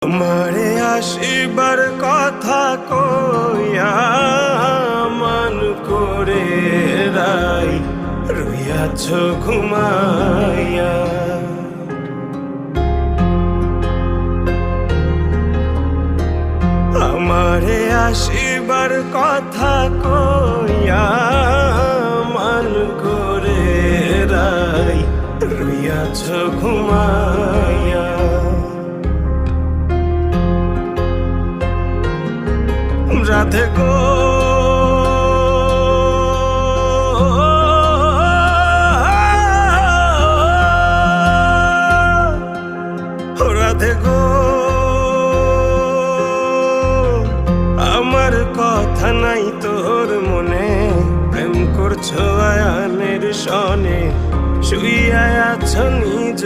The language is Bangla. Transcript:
আমারে আসিবার কথা কইয়া মান করে রাই রইয়াছ ঘুমাইয়া। আমারে আসিবার কথা কইয়া মান করে রাই রইয়াছ ঘুমাইয়া। রাধে গো রাধে গো, আমার কথা নাই তোর মনে, প্রেম করছো আয়ানের সনে, শুইয়া আছো নিজ